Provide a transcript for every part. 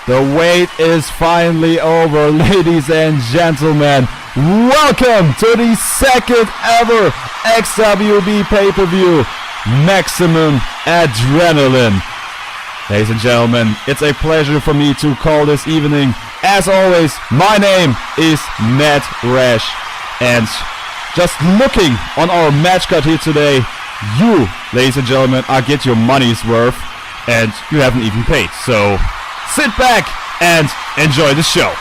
The wait is finally over, ladies and gentlemen. Welcome to the second ever XWB pay-per-view Maximum Adrenalin. Ladies and gentlemen, it's a pleasure for me to call this evening. As always, my name is Matt Rash, and just looking on our match card here today, you, ladies and gentlemen, are get your money's worth, and you haven't even paid. So sit back and enjoy the show.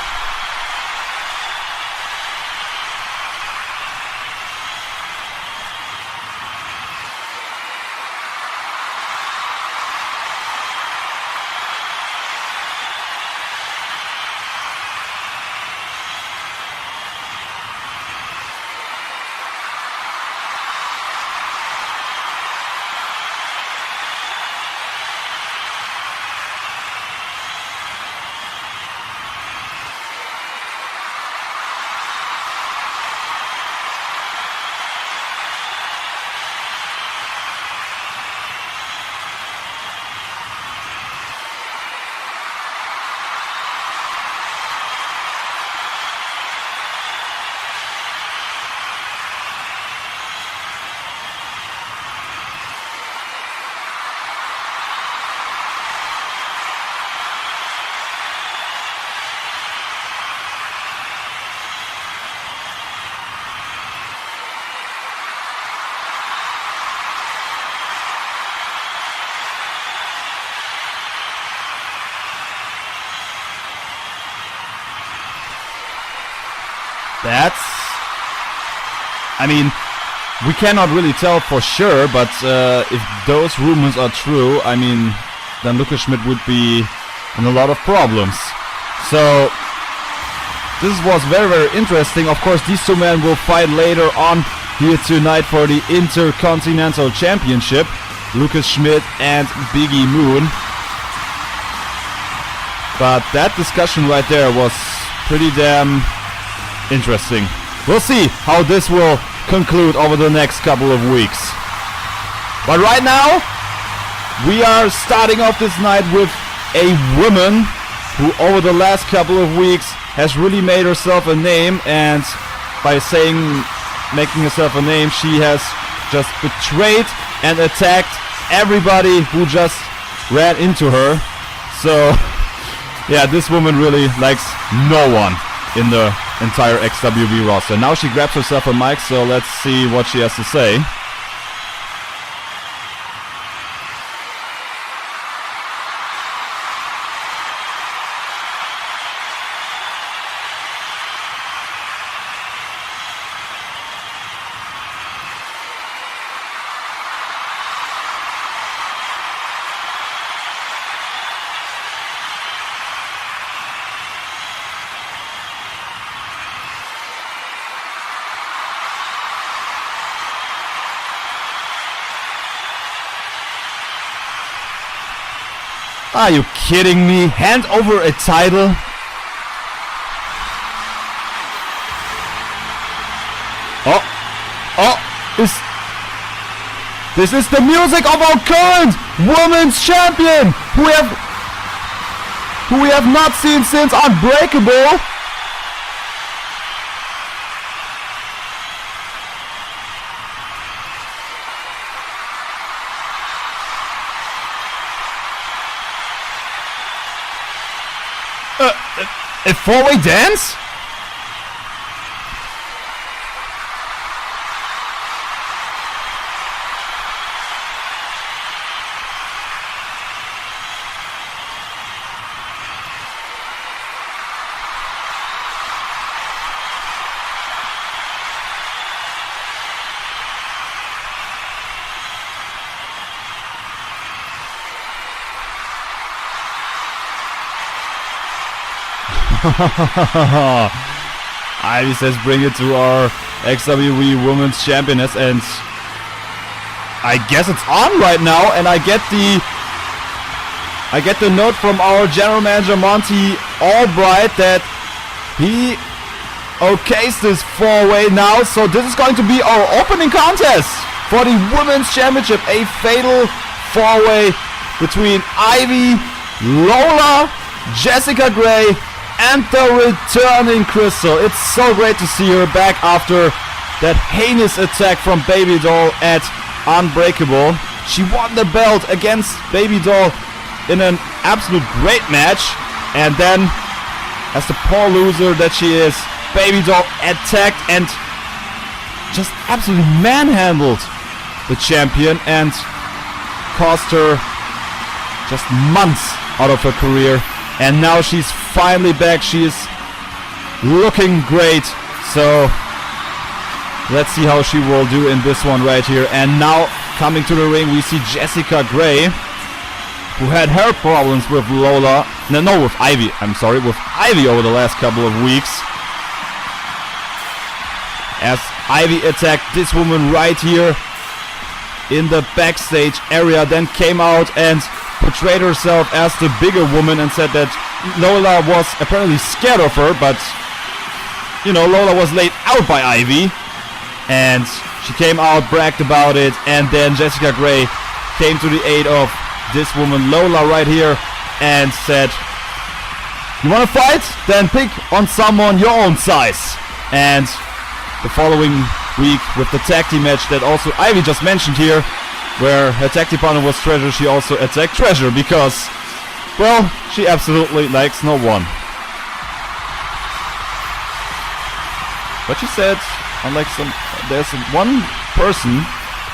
We cannot really tell for sure, but if those rumors are true, then Lucas Schmidt would be in a lot of problems. So this was very, very interesting. Of course, these two men will fight later on here tonight for the Intercontinental Championship. Lucas Schmidt and Biggie Moon. But that discussion right there was pretty damn interesting. We'll see how this will conclude over the next couple of weeks. But right now, we are starting off this night with a woman who over the last couple of weeks has really made herself a name, and by saying making herself a name, she has just betrayed and attacked everybody who just ran into her. So yeah, this woman really likes no one in the entire XWB roster. Now she grabs herself a mic, so let's see what she has to say. Are you kidding me? Hand over a title? This is the music of our current women's champion, who we have not seen since Unbreakable. A four-way dance? Ivy says bring it to our XWB Women's Championess, and I guess it's on right now, and I get the note from our general manager Monty Albright that he okays this four-way now, so this is going to be our opening contest for the Women's Championship, a fatal four-way between Ivy, Lola, Jessica Gray and the returning Crystal. It's so great to see her back after that heinous attack from Baby Doll at Unbreakable. She won the belt against Baby Doll in an absolute great match, and then, as the poor loser that she is, Baby Doll attacked and just absolutely manhandled the champion and cost her just months out of her career. And now she's finally back. She is looking great. So let's see how she will do in this one right here. And now coming to the ring, we see Jessica Gray, who had her problems with Lola. No, with Ivy. I'm sorry, with Ivy over the last couple of weeks. As Ivy attacked this woman right here in the backstage area, then came out and portrayed herself as the bigger woman and said that Lola was apparently scared of her, but you know, Lola was laid out by Ivy, and she came out, bragged about it, and then Jessica Gray came to the aid of this woman Lola right here and said, you wanna fight? Then pick on someone your own size. And the following week with the tag team match that also Ivy just mentioned here, where her tag team partner was Treasure, she also attacked Treasure because, well, she absolutely likes no one. But she said, unlike there's one person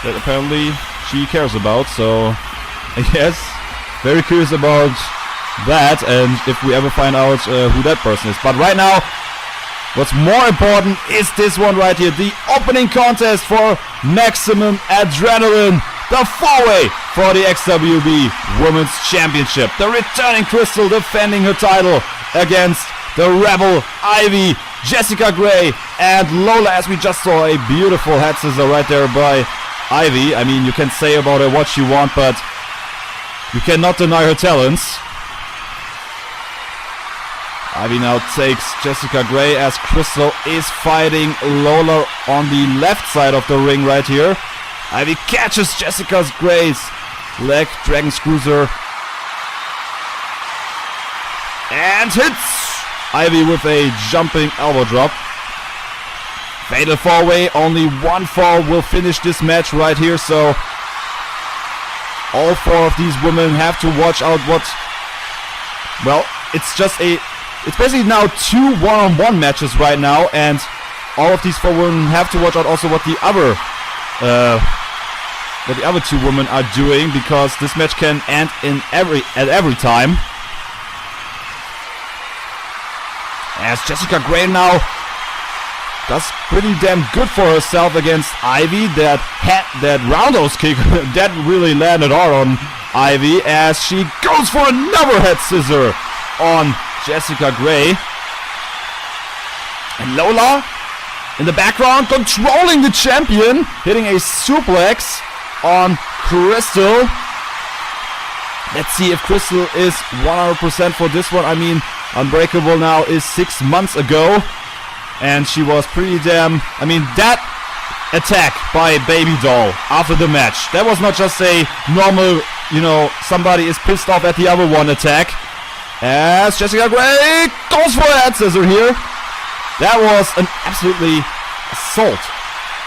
that apparently she cares about, so I guess very curious about that, and if we ever find out who that person is. But right now, what's more important is this one right here, the opening contest for Maximum Adrenalin, the four-way for the XWB Women's Championship. The returning Crystal defending her title against the Rebel Ivy, Jessica Gray, and Lola, as we just saw a beautiful head scissor right there by Ivy. I mean, you can say about her what you want, but you cannot deny her talents. Ivy now takes Jessica Gray as Crystal is fighting Lola on the left side of the ring right here. Ivy catches Jessica Gray's leg, dragon screws her, and hits Ivy with a jumping elbow drop. Fatal four-way, only one fall will finish this match right here, so all four of these women have to watch out what, well, it's basically now two one-on-one matches right now, and all of these four women have to watch out also what the other two women are doing, because this match can end at every time. As Jessica Gray now does pretty damn good for herself against Ivy. That roundhouse kick that really landed hard on Ivy, as she goes for another head scissor on Jessica Gray. And Lola in the background controlling the champion, hitting a suplex on Crystal. Let's see if Crystal is 100% for this one. I mean, Unbreakable now is 6 months ago, and she was pretty damn, I mean, that attack by Baby Doll after the match, that was not just a normal, you know, somebody is pissed off at the other one attack. As Jessica Gray goes for a head scissor here. That was an absolutely assault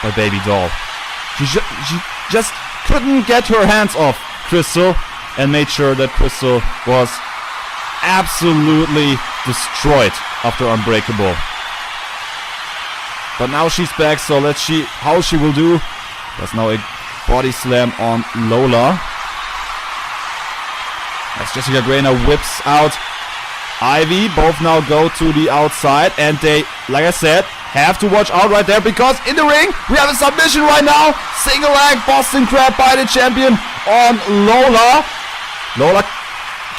by Baby Doll. She just couldn't get her hands off Crystal and made sure that Crystal was absolutely destroyed after Unbreakable. But now she's back, so let's see how she will do. There's now a body slam on Lola. As Jessica Gray now whips out Ivy. Both now go to the outside, and they, like I said, have to watch out right there, because in the ring we have a submission right now. Single leg Boston Crab by the champion on Lola. Lola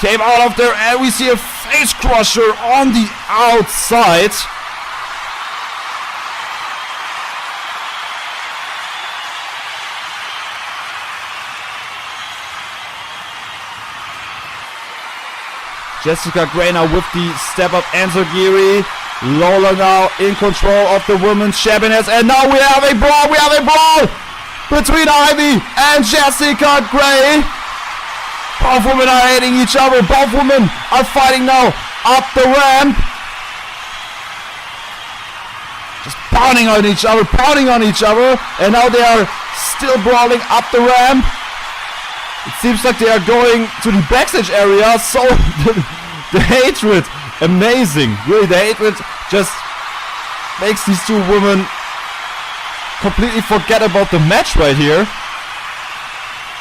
came out of there, and we see a face crusher on the outside. Jessica Gray now with the step up enziguri. Lola now in control of the women's championess, and now we have a brawl between Ivy and Jessica Gray. Both women are hitting each other. Both women are fighting now up the ramp. Just pounding on each other. And now they are still brawling up the ramp. It seems like they are going to the backstage area. So the hatred, amazing. Really, the hatred just makes these two women completely forget about the match right here.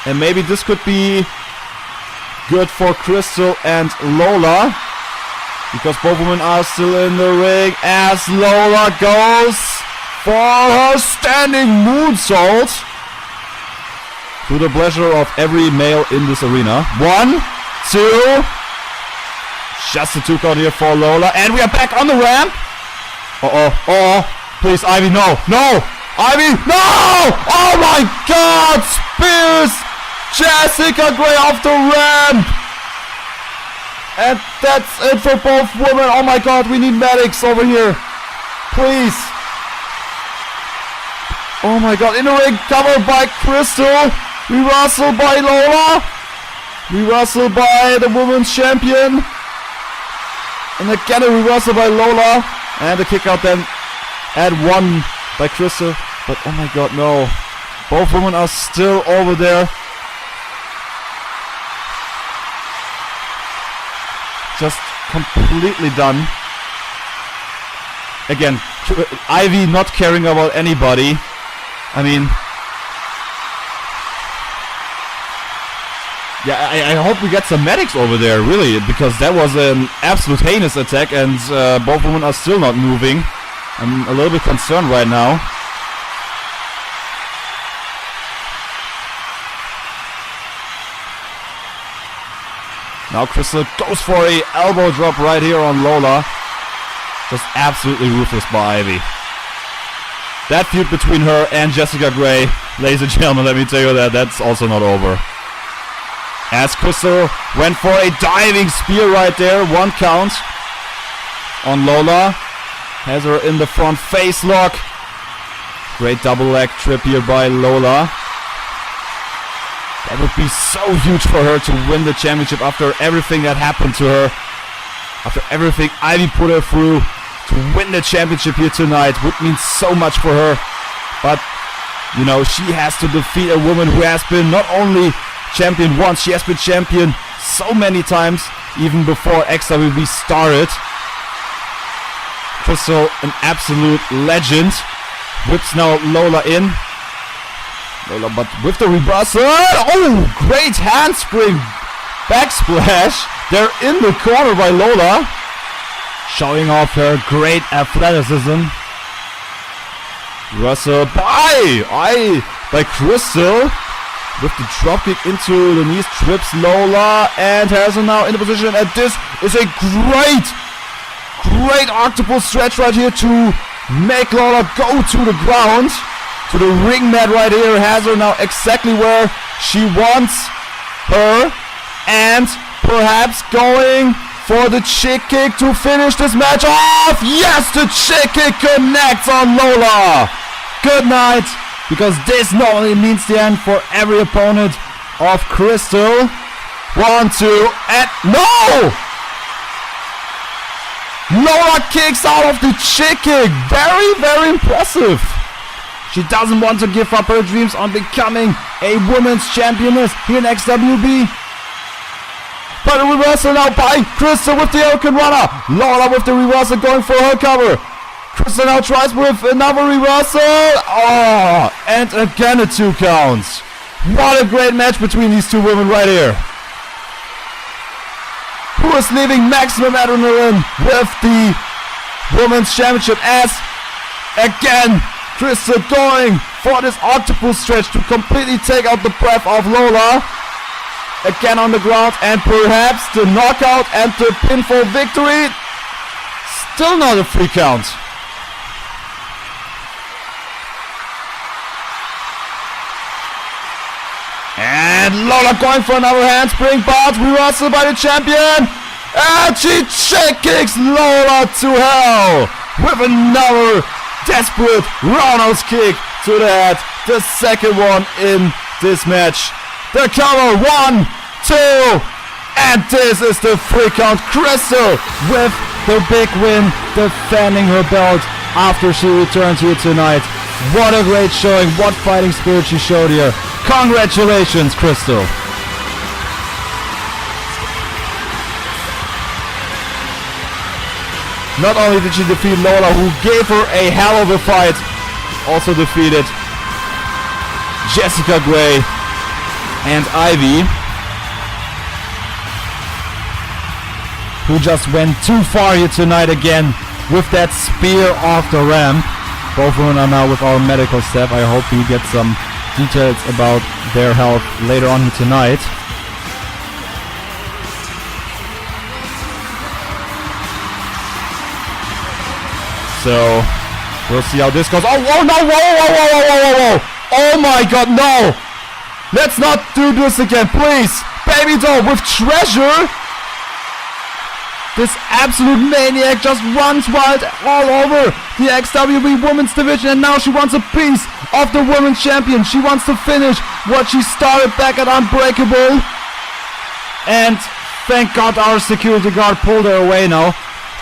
And maybe this could be good for Crystal and Lola, because both women are still in the ring as Lola goes for her standing moonsault, to the pleasure of every male in this arena. 1, 2, just a 2 count here for Lola, and we are back on the ramp. Please, Ivy, no, Ivy, no! Oh my God! Spears Jessica Gray off the ramp! And that's it for both women. Oh my God, we need medics over here. Please. Oh my God, in the ring, covered by Crystal. Reversal by Lola. Reversal by the women's champion. And again a reversal by Lola. And the kick out then at 1 by Crystal. But oh my God, no. Both women are still over there. Just completely done. Again, Ivy not caring about anybody. I mean, yeah, I hope we get some medics over there, really, because that was an absolute heinous attack, and both women are still not moving. I'm a little bit concerned right now. Now Crystal goes for a elbow drop right here on Lola. Just absolutely ruthless by Ivy. That feud between her and Jessica Gray, ladies and gentlemen, let me tell you that's also not over. As Crystal went for a diving spear right there, 1 count on Lola. Has her in the front face lock. Great double leg trip here by Lola. That would be so huge for her to win the championship after everything that happened to her. After everything Ivy put her through, to win the championship here tonight would mean so much for her. But, you know, she has to defeat a woman who has been not only champion once, she has been champion so many times, even before XWB started. Crystal, an absolute legend. Whips now Lola in. Lola, but with the reversal. Oh, great handspring backsplash. They're in the corner by Lola, showing off her great athleticism. Reversal by Crystal. With the dropkick into the knees, trips Lola and has her now in the position. And this is a great octopus stretch right here to make Lola go to the ground. To the ring mat right here, has her now exactly where she wants her, and perhaps going for the chick kick to finish this match off. Yes, the chick kick connects on Lola. Good night, because this normally means the end for every opponent of Crystal. 1, 2, and no! Lola kicks out of the chick kick. Very impressive. She doesn't want to give up her dreams on becoming a women's championess here in XWB. But a reversal now by Crystal with the Hurricane Runner. Lola with the reversal going for her cover. Crystal now tries with another reversal. Oh, and again a 2 counts. What a great match between these two women right here. Who is leaving maximum adrenaline with the women's championship, as again Crystal going for this octopus stretch to completely take out the breath of Lola. Again on the ground, and perhaps the knockout and the pinfall victory. Still not a 3 count. And Lola going for another handspring, but reversal by the champion. And she chick kicks Lola to hell with another desperate roundhouse kick to the head. The second one in this match. The cover, 1, 2. And this is the 3 count. Crystal with the big win, defending her belt after she returned here tonight. What a great showing. What fighting spirit she showed here. Congratulations, Crystal. Not only did she defeat Lola, who gave her a hell of a fight, also defeated Jessica Gray and Ivy, who just went too far here tonight again with that spear off the ramp. Both women are now with our medical staff. I hope we get some details about their health later on here tonight. So we'll see how this goes. Oh, whoa, no, whoa. Oh my god, no. Let's not do this again, please. Baby doll with treasure. This absolute maniac just runs wild all over the XWB Women's Division, and now she wants a piece of the Women's Champion. She wants to finish what she started back at Unbreakable. And thank God our security guard pulled her away now.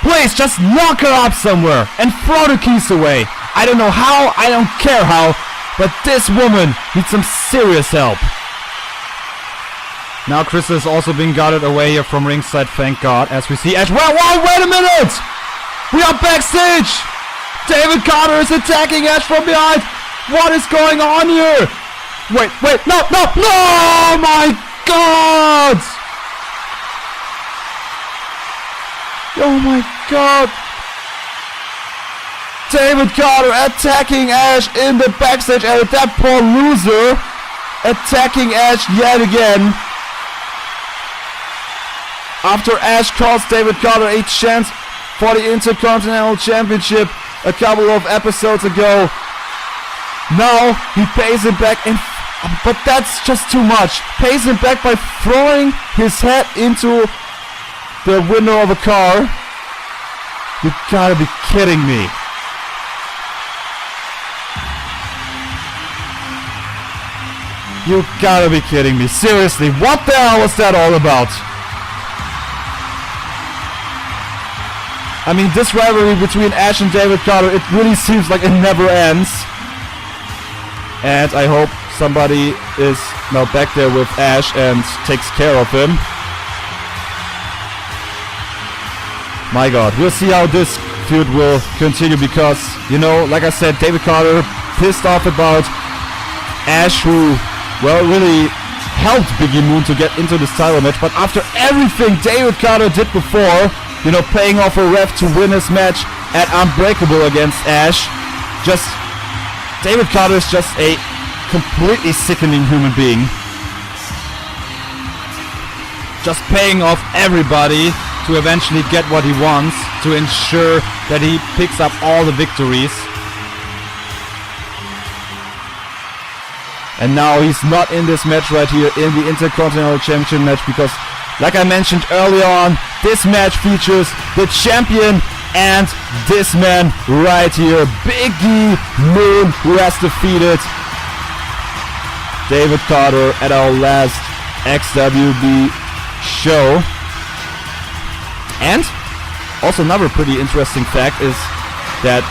Please, just knock her up somewhere and throw the keys away. I don't know how, I don't care how, but this woman needs some serious help. Now Crystal has also been guarded away here from ringside, thank God, as we see Ash. Whoa, wait a minute! We are backstage! David Carter is attacking Ash from behind! What is going on here? Wait, no, my God! Oh my God! David Carter attacking Ash in the backstage area. That poor loser attacking Ash yet again. After Ash cost David Carter a chance for the Intercontinental Championship a couple of episodes ago. Now he pays him back, but that's just too much. Pays him back by throwing his head into the window of a car. You gotta be kidding me. You gotta be kidding me. Seriously, what the hell was that all about? I mean, this rivalry between Ash and David Carter, it really seems like it never ends. And I hope somebody is now back there with Ash and takes care of him. My God, we'll see how this feud will continue because, you know, like I said, David Carter pissed off about Ash, who, well, really helped Biggie Moon to get into this title match. But after everything David Carter did before, you know, paying off a ref to win his match at Unbreakable against Ash, just, David Carter is just a completely sickening human being. Just paying off everybody to eventually get what he wants, to ensure that he picks up all the victories. And now he's not in this match right here in the Intercontinental Championship match because, like I mentioned earlier on, this match features the champion and this man right here, Biggie Moon, who has defeated David Carter at our last XWB show. And also another pretty interesting fact is that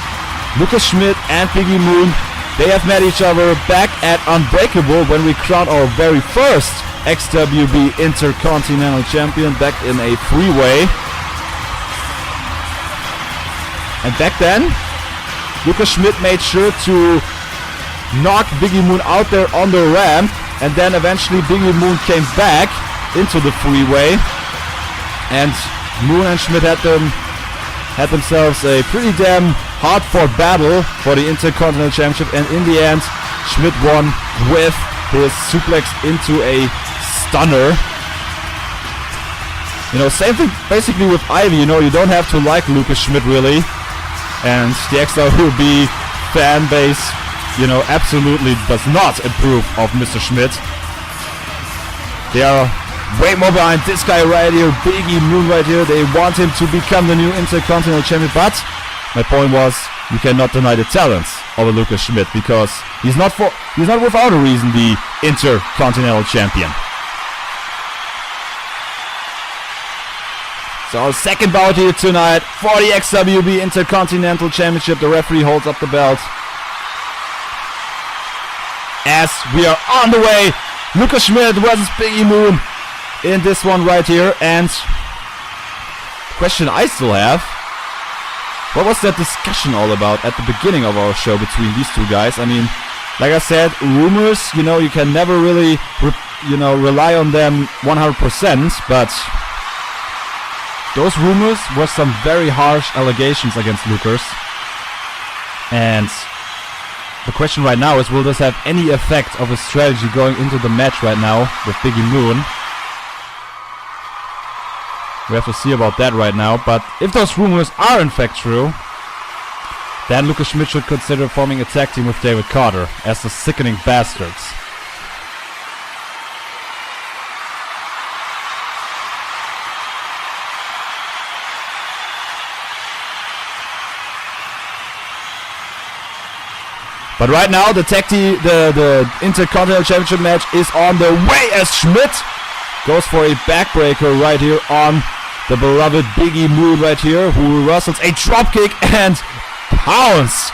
Lucas Schmidt and Biggie Moon, they have met each other back at Unbreakable when we crowned our very first XWB Intercontinental Champion back in a three-way. And back then, Lucas Schmidt made sure to knock Biggie Moon out there on the ramp, and then eventually Biggie Moon came back into the three-way, and Moon and Schmidt had themselves a pretty damn hard-fought battle for the Intercontinental Championship, and in the end, Schmidt won with his suplex into a stunner. You know, same thing basically with Ivy. You know, you don't have to like Lucas Schmidt really, and the XWB fan base, you know, absolutely does not approve of Mr. Schmidt. They are way more behind this guy right here, Biggie Moon right here. They want him to become the new Intercontinental Champion, but my point was, you cannot deny the talents of a Lucas Schmidt because he's not without a reason the Intercontinental Champion. So our second bout here tonight for the XWB Intercontinental Championship. The referee holds up the belt. As we are on the way, Lucas Schmidt versus Biggie Moon in this one right here. And the question I still have, what was that discussion all about at the beginning of our show between these two guys? I mean, like I said, rumors, you know, you can never really, rely on them 100%, but those rumors were some very harsh allegations against Lucas. And the question right now is, will this have any effect of his strategy going into the match right now with Biggie Moon? We have to see about that right now, but if those rumors are in fact true, then Lucas Schmidt should consider forming a tag team with David Carter as the Sickening Bastards. But right now the the Intercontinental Championship match is on the way as Schmidt goes for a backbreaker right here on the beloved Biggie Moon right here, who wrestles a dropkick and pounds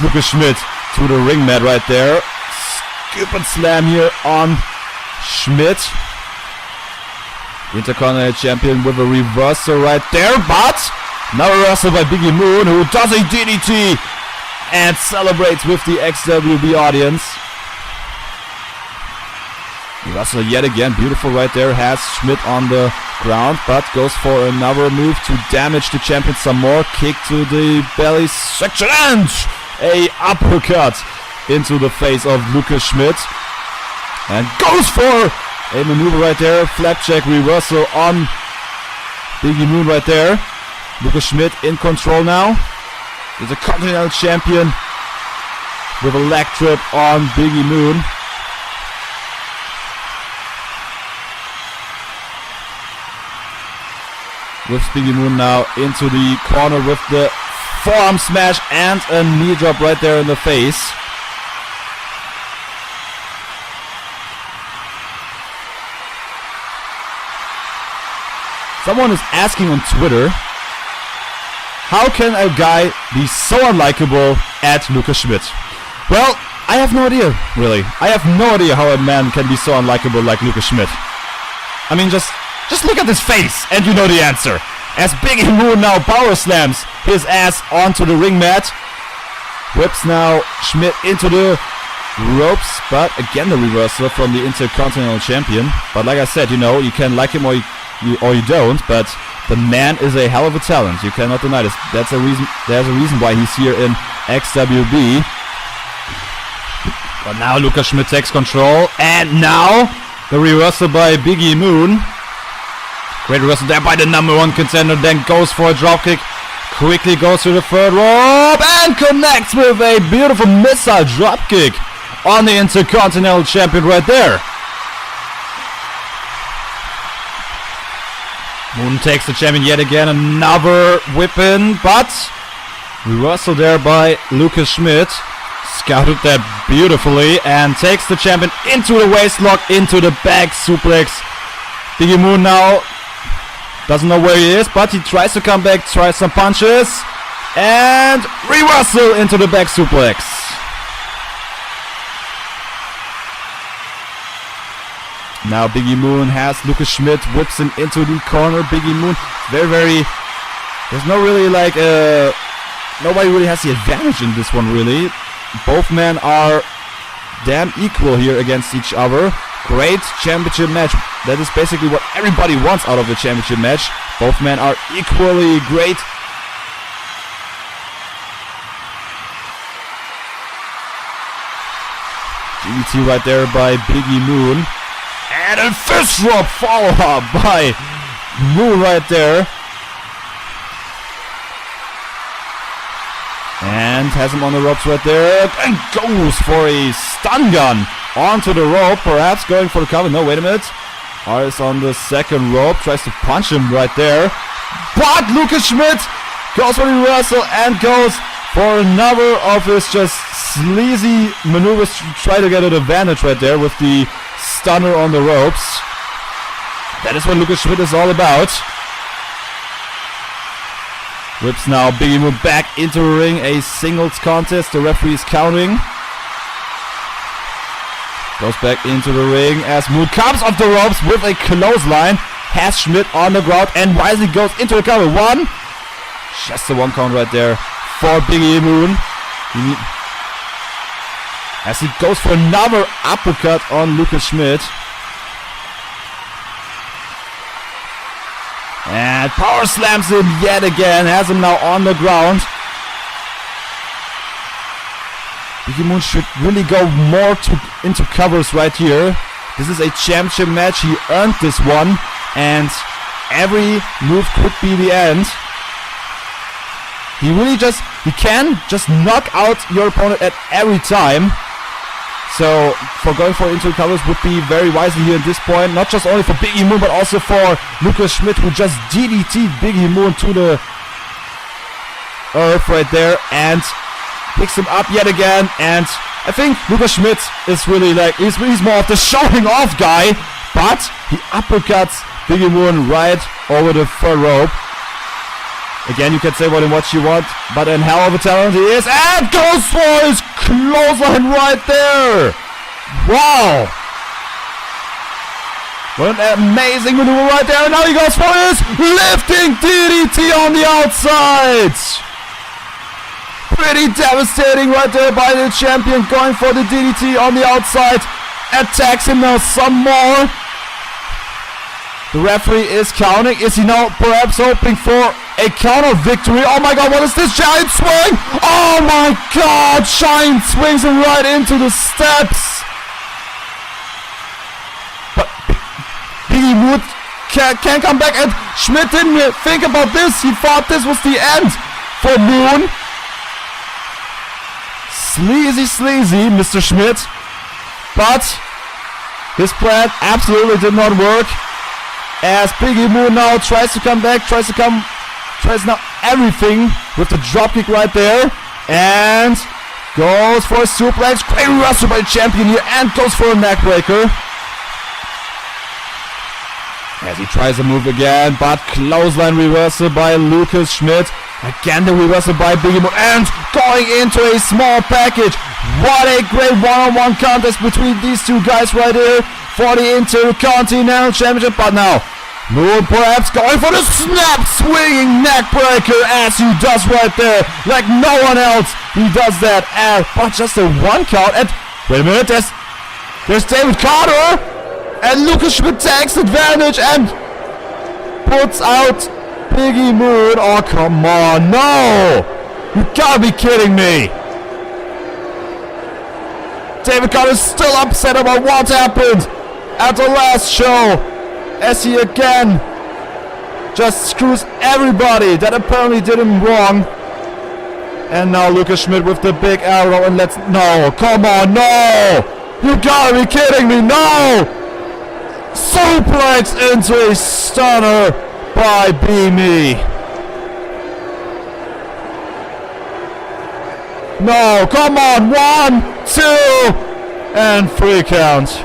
Lucas Schmidt to the ring mat right there. Stupid slam here on Schmidt. Intercontinental Champion with a reversal right there, but now a reversal by Biggie Moon, who does a DDT and celebrates with the XWB audience. Reversal yet again, beautiful right there, has Schmidt on the ground, but goes for another move to damage the champion some more. Kick to the belly section and a uppercut into the face of Lucas Schmidt. And goes for a maneuver right there, flapjack reversal on Biggie Moon right there. Lucas Schmidt in control now. He's a Continental Champion with a leg trip on Biggie Moon. With Biggie Moon now into the corner with the forearm smash and a knee drop right there in the face. Someone is asking on Twitter, how can a guy be so unlikable at Lucas Schmidt? Well, I have no idea, really. I have no idea how a man can be so unlikable like Lucas Schmidt. I mean, just look at his face and you know the answer. As Biggie Moon now power slams his ass onto the ring mat. Whips now Schmidt into the ropes, but again the reversal from the Intercontinental Champion. But like I said, you know, you can like him or you don't, but the man is a hell of a talent. You cannot deny this. There's a reason why he's here in XWB. But now Lucas Schmidt takes control, and now the reversal by Biggie Moon. Great reversal there by the number one contender, then goes for a dropkick. Quickly goes to the third rope and connects with a beautiful missile dropkick on the Intercontinental Champion right there. Moon takes the champion yet again, another whip-in, but reversal there by Lucas Schmidt. Scouted that beautifully and takes the champion into the waistlock, into the back suplex. Biggie Moon now doesn't know where he is, but he tries to come back, tries some punches, and reversal into the back suplex. Now Biggie Moon has Lucas Schmidt, whips him into the corner. Biggie Moon, very, there's no really like, nobody really has the advantage in this one really. Both men are damn equal here against each other. Great championship match. That is basically what everybody wants out of a championship match. Both men are equally great. DDT right there by Biggie Moon. And a fist drop follow-up by Moon right there. And has him on the ropes right there. And goes for a stun gun onto the rope. Perhaps going for the cover. No, wait a minute. Is on the second rope. Tries to punch him right there. But Lucas Schmidt goes for the reversal and goes for another of his just sleazy maneuvers to try to get an advantage right there with the stunner on the ropes. That is what Lucas Schmidt is all about. Whips now Biggie Moon back into the ring. A singles contest. The referee is counting. Goes back into the ring as Moon comes off the ropes with a clothesline. Has Schmidt on the ground and wisely goes into the cover. One. Just a 1 count right there for Biggie Moon. As he goes for another uppercut on Lucas Schmidt. And power slams him yet again. Has him now on the ground. Biggie Moon should really go more into covers right here. This is a championship match. He earned this one. And every move could be the end. He can just knock out your opponent at every time. So for going for into covers would be very wisely here at this point. Not just only for Biggie Moon, but also for Lucas Schmidt, who just DDT'd Biggie Moon to the earth right there and picks him up yet again. And I think Lucas Schmidt is really like, he's more of the showing off guy, but he uppercuts Biggie Moon right over the third rope. Again, you can say what you want, but in hell of a talent he is, and goes for his clothesline right there. Wow. What an amazing maneuver right there, and now he goes for his lifting DDT on the outside. Pretty devastating right there by the champion, going for the DDT on the outside. Attacks him now some more. The referee is counting. Is he now perhaps hoping for a counter victory? Oh my god, what is this giant swing? Oh my god, Giant swings him right into the steps. But Biggie Moon can't come back, and Schmidt didn't think about this. He thought this was the end for Moon. Sleazy, Mr. Schmidt. But his plan absolutely did not work. As Biggie Moon now tries to come back, tries now everything with the dropkick right there, and goes for a suplex. Great reversal by the champion here, and goes for a neckbreaker. As he tries to move again, but clothesline reversal by Lucas Schmidt. Again the reversal by Biggie Moon, and going into a small package. What a great one-on-one contest between these two guys right here for the Intercontinental Championship. But now Moon perhaps going for the snap swinging neckbreaker, as he does right there, like no one else. He does that, but just a 1 count. And wait a minute, there's David Carter, and Lucas Schmidt takes advantage and puts out Biggie Moon. Oh come on, no! You gotta be kidding me! David Carter is still upset about what happened at the last show, as he again just screws everybody that apparently did him wrong. And now Lucas Schmidt with the big arrow, and no, come on, no! You gotta be kidding me, no! Suplex into a stunner by B-Me. No, come on, 1, 2, and 3 count.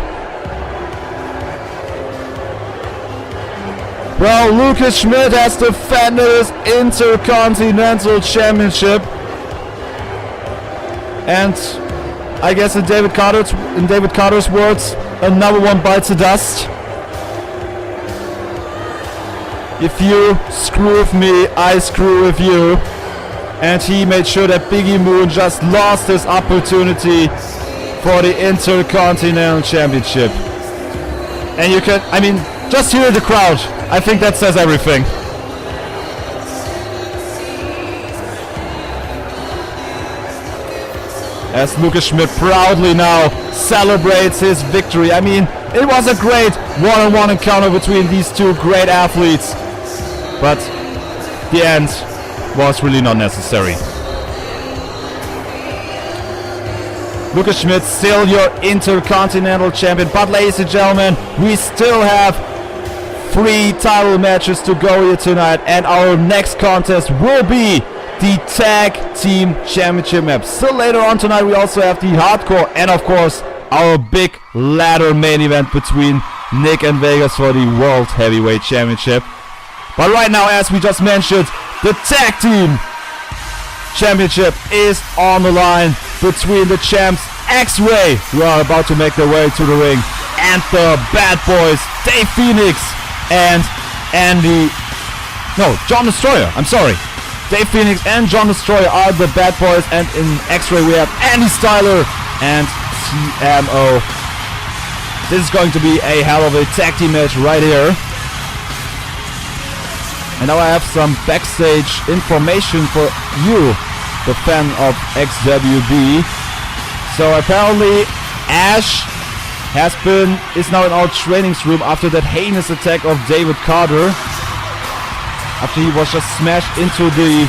Well, Lucas Schmidt has defended his Intercontinental Championship. And I guess in David Carter's words, another one bites the dust. If you screw with me, I screw with you. And he made sure that Biggie Moon just lost his opportunity for the Intercontinental Championship. And you can, just hear the crowd. I think that says everything. As Lucas Schmidt proudly now celebrates his victory. It was a great one-on-one encounter between these two great athletes. But the end was really not necessary. Lucas Schmidt, still your Intercontinental Champion. But ladies and gentlemen, we still have 3 title matches to go here tonight. And our next contest will be the Tag Team Championship match. Still later on tonight, we also have the Hardcore and, of course, our big ladder main event between Nick and Vegas for the World Heavyweight Championship. But right now, as we just mentioned, the Tag Team Championship is on the line between the champs X-Ray, who are about to make their way to the ring, and the Bad Boys, Dave Phoenix and John Destroyer. I'm sorry. Dave Phoenix and John Destroyer are the Bad Boys, and in X-Ray we have Andy Styler and CMO. This is going to be a hell of a tag team match right here. And now I have some backstage information for you, the fan of XWB. So apparently Ash is now in our training room after that heinous attack of David Carter. After he was just smashed into the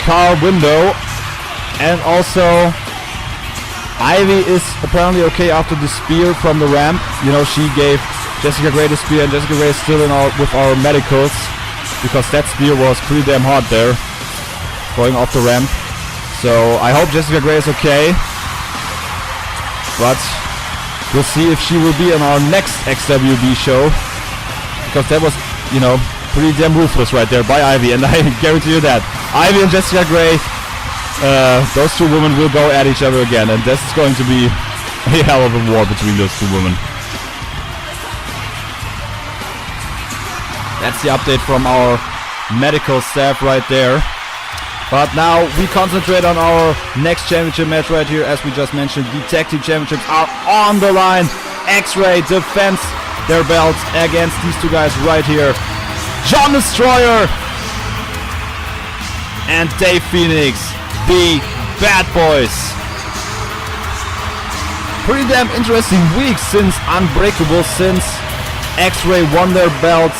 car window. And also Ivy is apparently okay after the spear from the ramp. You know, she gave Jessica Gray the spear, and Jessica Gray is still in with our medicals, because that spear was pretty damn hard there, going off the ramp. So I hope Jessica Gray is okay, but we'll see if she will be on our next XWB show, because that was, you know, pretty damn ruthless right there by Ivy, and I guarantee you that Ivy and Jessica Gray, those two women will go at each other again, and this is going to be a hell of a war between those two women. That's the update from our medical staff right there. But now we concentrate on our next championship match right here. As we just mentioned, the Tag Team Championships are on the line. X-Ray defends their belts against these two guys right here. John Destroyer and Dave Phoenix, the Bad Boys. Pretty damn interesting week since Unbreakable, since X-Ray won their belts,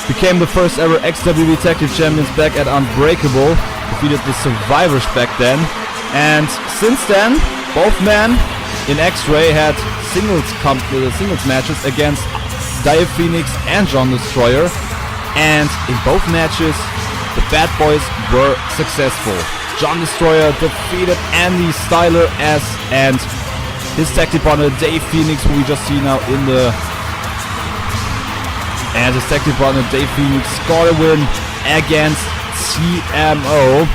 became the first ever XWB Tag Team Champions back at Unbreakable, defeated the Survivors back then, and since then both men in X-Ray had singles matches against Dave Phoenix and John Destroyer, and in both matches the Bad Boys were successful. John Destroyer defeated Andy Styler and his tag team partner Dave Phoenix, who we just see now in the... And his tag team partner Dave Phoenix scored a win against CMO.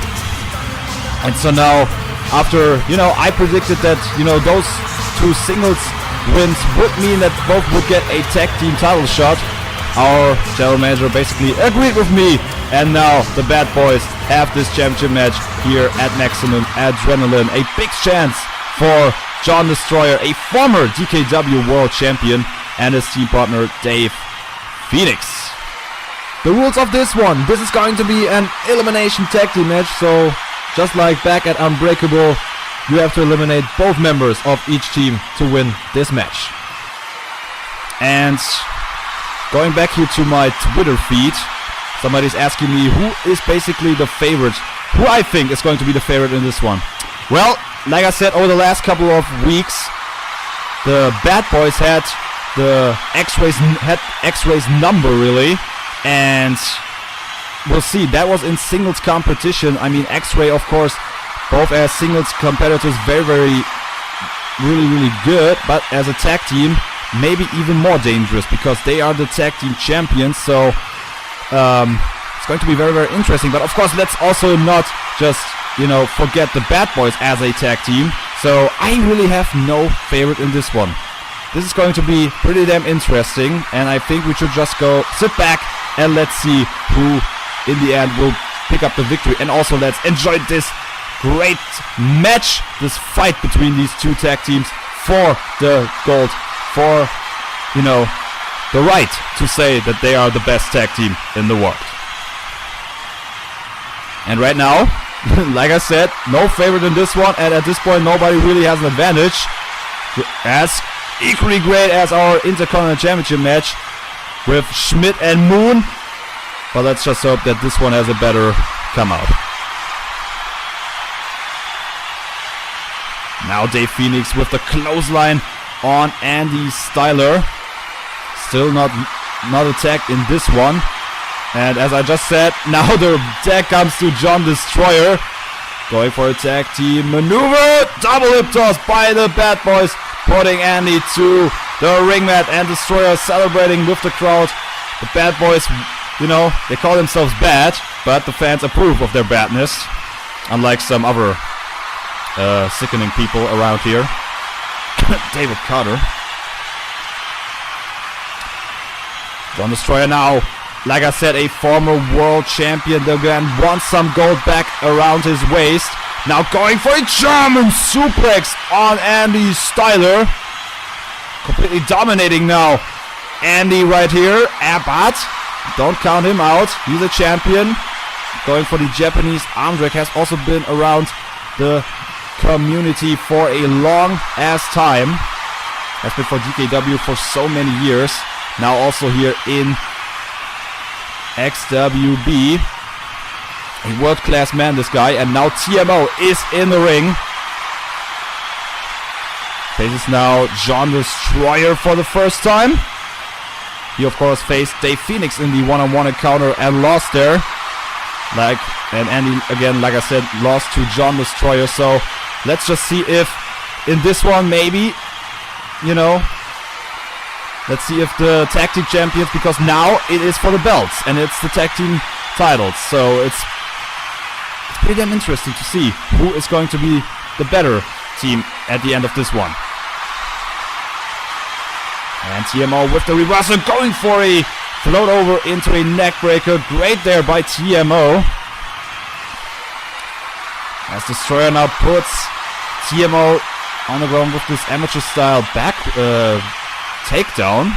And so now, after, I predicted that, those two singles wins would mean that both would get a tag team title shot. Our general manager basically agreed with me. And now the Bad Boys have this championship match here at Maximum Adrenalin. A big chance for John Destroyer, a former DKW World Champion, and his team partner Dave Phoenix. The rules of this one: this is going to be an elimination tag team match, so just like back at Unbreakable, you have to eliminate both members of each team to win this match. And going back here to my Twitter feed, somebody's asking me who is basically the favorite, who I think is going to be the favorite in this one. Well, like I said, over the last couple of weeks, the Bad Boys had the X-Ray's number, really, and we'll see. That was in singles competition. I mean, X-Ray, of course, both as singles competitors, very really good, but as a tag team, maybe even more dangerous, because they are the tag team champions. So it's going to be very interesting. But of course, let's also not just forget the Bad Boys as a tag team. So I really have no favorite in this one. This is going to be pretty damn interesting, and I think we should just go sit back and let's see who in the end will pick up the victory. And also let's enjoy this great match, this fight between these two tag teams for the gold, for the right to say that they are the best tag team in the world. And right now, like I said, no favorite in this one, and at this point nobody really has an advantage. As equally great as our Intercontinental Championship match with Schmidt and Moon, but let's just hope that this one has a better come out. Now Dave Phoenix with the clothesline on Andy Styler. Still not attacked in this one. And as I just said, now the tag comes to John Destroyer. Going for a tag team maneuver. Double hip toss by the Bad Boys. putting Andy to the ring mat, and Destroyer celebrating with the crowd. The Bad Boys, you know, they call themselves bad, but the fans approve of their badness, unlike some other sickening people around here. David Carter. John Destroyer now, like I said, a former world champion. The man wants some gold back around his waist. Now going for a German suplex on Andy Styler. Completely dominating now Andy right here. But don't count him out. He's a champion. Going for the Japanese arm drag. Has also been around the community for a long ass time. Has been for DKW for so many years. Now also here in XWB. A world-class man, this guy. And now TMO is in the ring. Faces now John Destroyer for the first time. He of course faced Dave Phoenix in the one-on-one encounter and lost there. And Andy again, like I said, lost to John Destroyer. So let's just see if in this one maybe, you know, let's see if the tag team champions, because now it is for the belts and it's the tag team titles. So it's pretty damn interesting to see who is going to be the better team at the end of this one. And TMO with the reversal, going for a float over into a neck breaker. Great there by TMO. As Destroyer now puts TMO on the ground with this amateur style back takedown.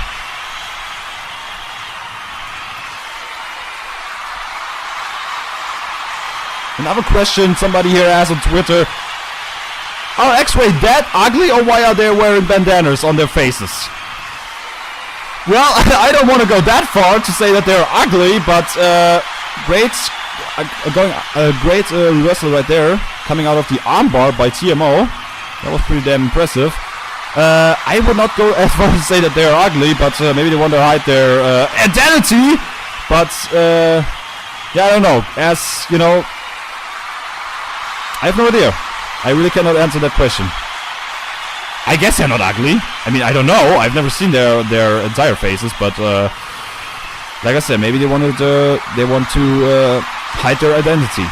Another question somebody here asked on Twitter. Are X-Ray that ugly, or why are they wearing bandanas on their faces? Well, I don't want to go that far to say that they're ugly, but great reversal right there, coming out of the armbar by TMO. That was pretty damn impressive. I would not go as far as to say that they're ugly, but maybe they want to hide their identity. But yeah, I don't know. As you know, I have no idea. I really cannot answer that question. I guess they're not ugly. I mean, I don't know. I've never seen their entire faces, but like I said, maybe they want to hide their identity,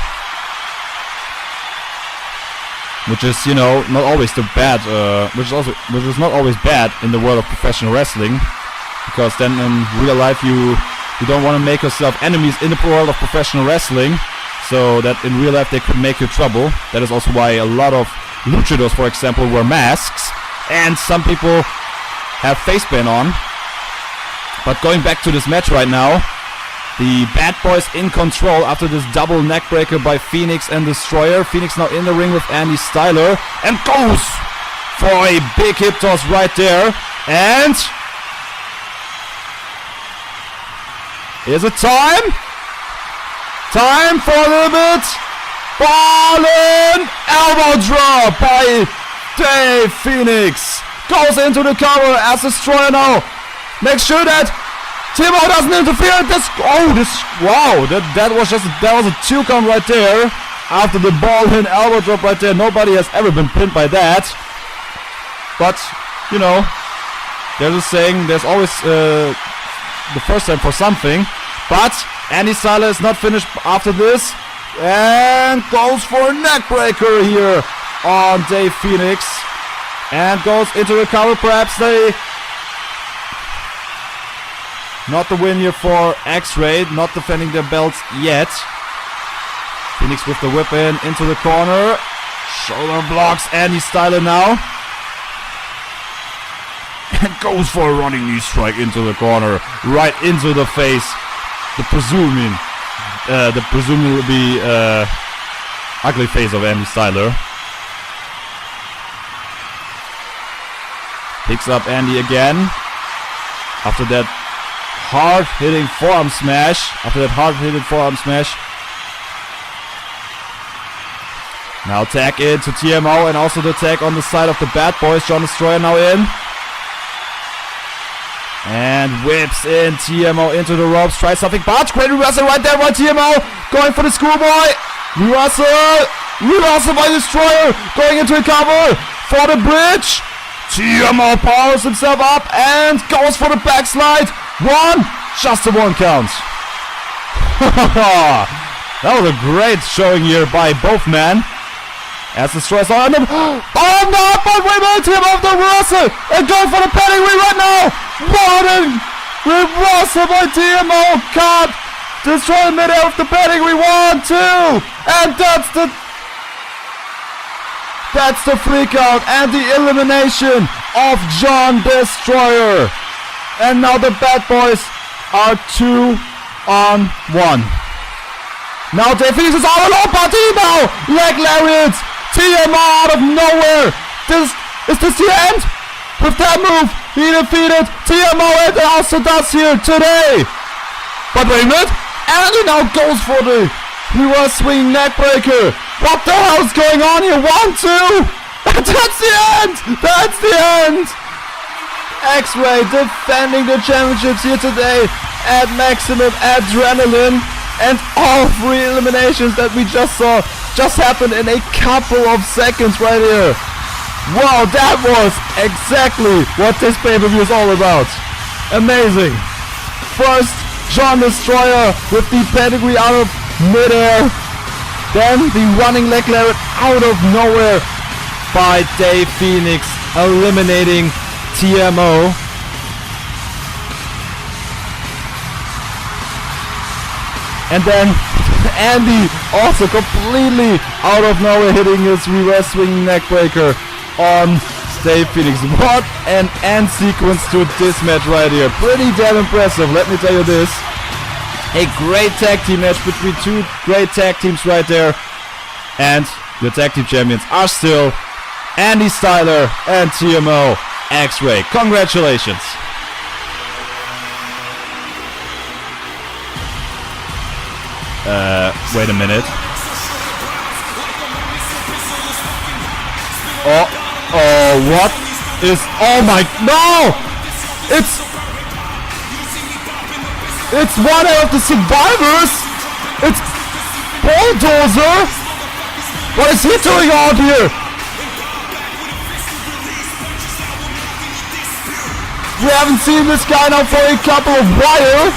which is, you know, not always the bad. Which is not always bad in the world of professional wrestling, because then in real life you don't want to make yourself enemies in the world of professional wrestling, so that in real life they could make you trouble. That is also why a lot of luchadors, for example, wear masks. And some people have face paint on. But going back to this match right now, the Bad Boys in control after this double neck breaker by Phoenix and Destroyer. Phoenix now in the ring with Andy Styler and goes for a big hip toss right there. And is it time? Time for a little bit. Fallen elbow drop by Dave Phoenix. Goes into the cover as Destroyer now makes sure that TMO doesn't interfere. Wow, that was a 2 count right there after the ball-in elbow drop right there. Nobody has ever been pinned by that. But you know, there's a saying: there's always the first time for something. But Andy Styler is not finished after this. And goes for a neck breaker here on Dave Phoenix. And goes into the cover. Perhaps not the win here for X-Ray. Not defending their belts yet. Phoenix with the whip into the corner. Shoulder blocks Andy Styler now. And goes for a running knee strike into the corner. Right into the face. The presumably ugly face of Andy Styler. Picks up Andy again. After that hard-hitting forearm smash. Now tag in to TMO and also the tag on the side of the Bad Boys. John Destroyer now in. And whips in TMO into the ropes. Tries something, but great reversal right there by TMO. Going for the schoolboy. Reversal by Destroyer. Going into a cover for the bridge. TMO powers himself up and goes for the backslide. 1, just a 1 count. That was a great showing here by both men. As the stress on them. Oh no, but we will team off the reversal and go for the pedigree right now. What a reversal by TMO. Cut. Destroy the middle of the pedigree. 1, 2. And that's the freak out and the elimination of John Destroyer. And now the bad boys are 2 on 1. Now Dave Phoenix is all alone, but now leg lariats. TMO out of nowhere. Is this the end? With that move, he defeated TMO and also does here today. But wait a minute. Andy now goes for the reverse swing neck breaker. What the hell is going on here? 1, 2. And that's the end. That's the end. X-Ray defending the championships here today at Maximum Adrenalin. And all 3 eliminations that we just saw just happened in a couple of seconds right here. Wow, that was exactly what this pay-per-view is all about. Amazing. First, John Destroyer with the pedigree out of midair. Then the running leg lariat out of nowhere by Dave Phoenix, eliminating TMO. And then Andy also completely out of nowhere hitting his reverse swing neckbreaker on Dave Phoenix. What an end sequence to this match right here. Pretty damn impressive, let me tell you this. A great tag team match between 2 great tag teams right there. And the tag team champions are still Andy Styler and TMO X-Ray. Congratulations. Wait a minute. Oh, what is, oh my, no! It's one of the survivors! It's Bulldozer! What is he doing out here? We haven't seen this guy now for a couple of while.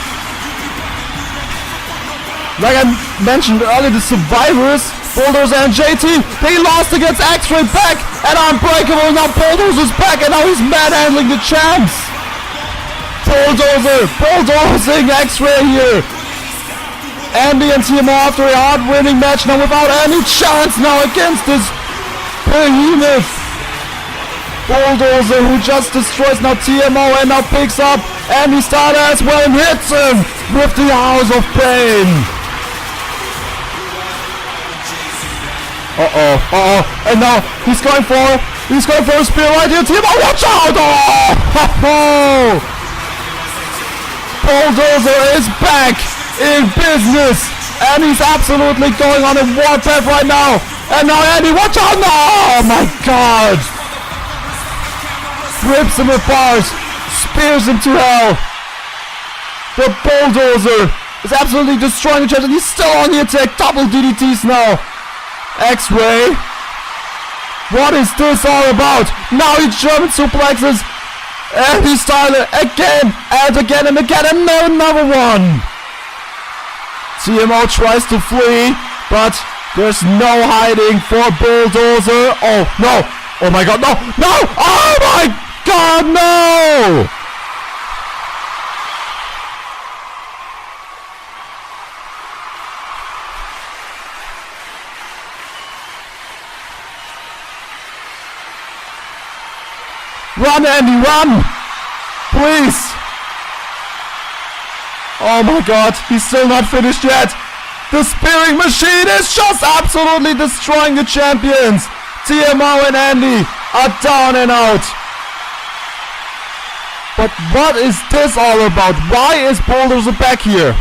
Like I mentioned earlier, the survivors, Bulldozer and JT, they lost against X-Ray back and Unbreakable. Now Bulldozer's back and now he's manhandling the champs. Bulldozing X-Ray here. Andy and TMO after a hard winning match now without any chance now against this behemoth. Bulldozer who just destroys now TMO and now picks up Andy Styler as well and hits him with the House of Pain. And now he's going for a spear right here. TMO, watch out! Oh! Bulldozer is back in business, and he's absolutely going on a warpath right now. And now Andy, watch out! No! Oh my God! Rips him apart, spears him to hell. The Bulldozer is absolutely destroying the champ, and he's still on the attack. Double DDTs now. X-Ray, what is this all about? Now he German suplexes Andy Styler again and again and again, and another one. TMO tries to flee, but there's no hiding for Bulldozer. Oh no! Oh my God! No! No! Oh my God! No! Run, Andy, run! Please! Oh my God, he's still not finished yet! The spearing machine is just absolutely destroying the champions! TMO and Andy are down and out! But what is this all about? Why is Bulldozer back here?